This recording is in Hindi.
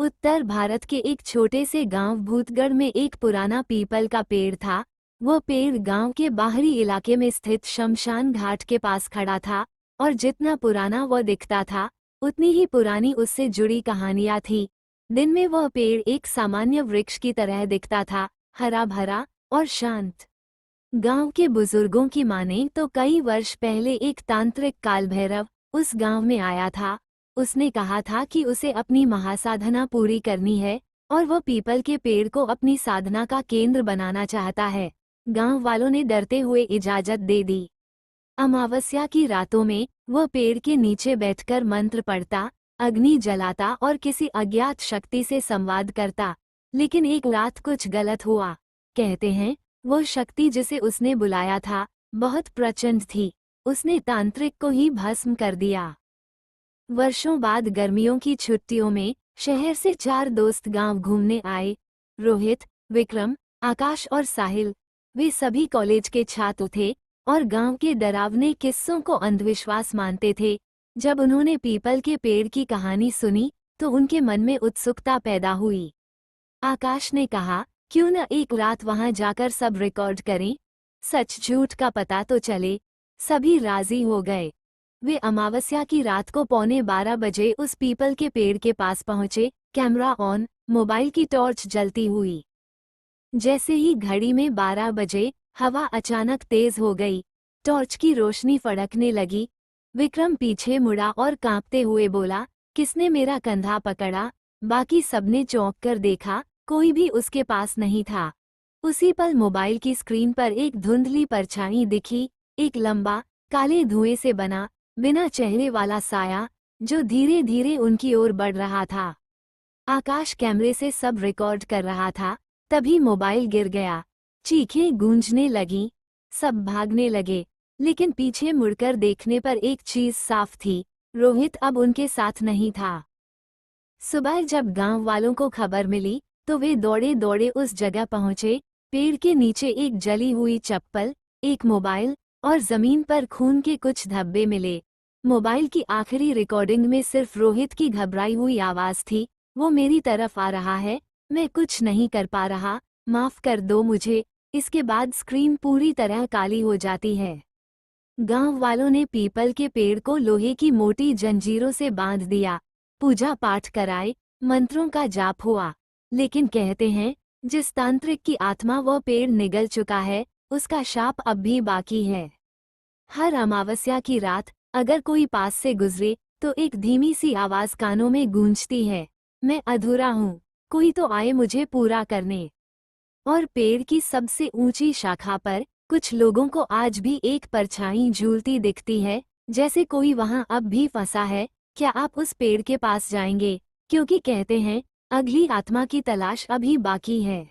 उत्तर भारत के एक छोटे से गांव भूतगढ़ में एक पुराना पीपल का पेड़ था। वह पेड़ गांव के बाहरी इलाके में स्थित शमशान घाट के पास खड़ा था और जितना पुराना वह दिखता था उतनी ही पुरानी उससे जुड़ी कहानियां थी। दिन में वह पेड़ एक सामान्य वृक्ष की तरह दिखता था, हरा भरा और शांत। गांव के बुजुर्गों की माने तो कई वर्ष पहले एक तांत्रिक कालभैरव उस गांव में आया था। उसने कहा था कि उसे अपनी महासाधना पूरी करनी है और वह पीपल के पेड़ को अपनी साधना का केंद्र बनाना चाहता है। गांव वालों ने डरते हुए इजाजत दे दी। अमावस्या की रातों में वह पेड़ के नीचे बैठकर मंत्र पढ़ता, अग्नि जलाता और किसी अज्ञात शक्ति से संवाद करता। लेकिन एक रात कुछ गलत हुआ। कहते हैं वो शक्ति जिसे उसने बुलाया था बहुत प्रचंड थी। उसने तांत्रिक को ही भस्म कर दिया। वर्षों बाद गर्मियों की छुट्टियों में शहर से 4 दोस्त गांव घूमने आए। रोहित, विक्रम, आकाश और साहिल। वे सभी कॉलेज के छात्र थे और गांव के डरावने किस्सों को अंधविश्वास मानते थे। जब उन्होंने पीपल के पेड़ की कहानी सुनी तो उनके मन में उत्सुकता पैदा हुई। आकाश ने कहा, क्यों न एक रात वहां जाकर सब रिकॉर्ड करें, सच झूठ का पता तो चले। सभी राजी हो गए। वे अमावस्या की रात को 11:15 बजे उस पीपल के पेड़ के पास पहुंचे। कैमरा ऑन, मोबाइल की टॉर्च जलती हुई। जैसे ही घड़ी में 12 बजे हवा अचानक तेज हो गई। टॉर्च की रोशनी फड़कने लगी। विक्रम पीछे मुड़ा और कांपते हुए बोला, किसने मेरा कंधा पकड़ा? बाकी सबने चौंक कर देखा, कोई भी उसके पास नहीं था। उसी पल मोबाइल की स्क्रीन पर एक धुंधली परछाई दिखी, एक लंबा, काले धुएं से बना, बिना चेहरे वाला साया, जो धीरे धीरे उनकी ओर बढ़ रहा था। आकाश कैमरे से सब रिकॉर्ड कर रहा था, तभी मोबाइल गिर गया। चीखें गूंजने लगीं, सब भागने लगे। लेकिन पीछे मुड़कर देखने पर एक चीज साफ थी, रोहित अब उनके साथ नहीं था। सुबह जब गांव वालों को खबर मिली तो वे दौड़े दौड़े उस जगह पहुंचे। पेड़ के नीचे एक जली हुई चप्पल, एक मोबाइल और जमीन पर खून के कुछ धब्बे मिले। मोबाइल की आखिरी रिकॉर्डिंग में सिर्फ रोहित की घबराई हुई आवाज थी, वो मेरी तरफ आ रहा है, मैं कुछ नहीं कर पा रहा, माफ कर दो मुझे। इसके बाद स्क्रीन पूरी तरह काली हो जाती है। गांव वालों ने पीपल के पेड़ को लोहे की मोटी जंजीरों से बांध दिया। पूजा पाठ कराए, मंत्रों का जाप हुआ। लेकिन कहते हैं जिस तांत्रिक की आत्मा वह पेड़ निगल चुका है, उसका शाप अब भी बाकी है। हर अमावस्या की रात अगर कोई पास से गुजरे तो एक धीमी सी आवाज कानों में गूंजती है, मैं अधूरा हूँ, कोई तो आए मुझे पूरा करने। और पेड़ की सबसे ऊंची शाखा पर कुछ लोगों को आज भी एक परछाई झूलती दिखती है, जैसे कोई वहां अब भी फंसा है। क्या आप उस पेड़ के पास जाएंगे? क्योंकि कहते हैं अगली आत्मा की तलाश अभी बाकी है।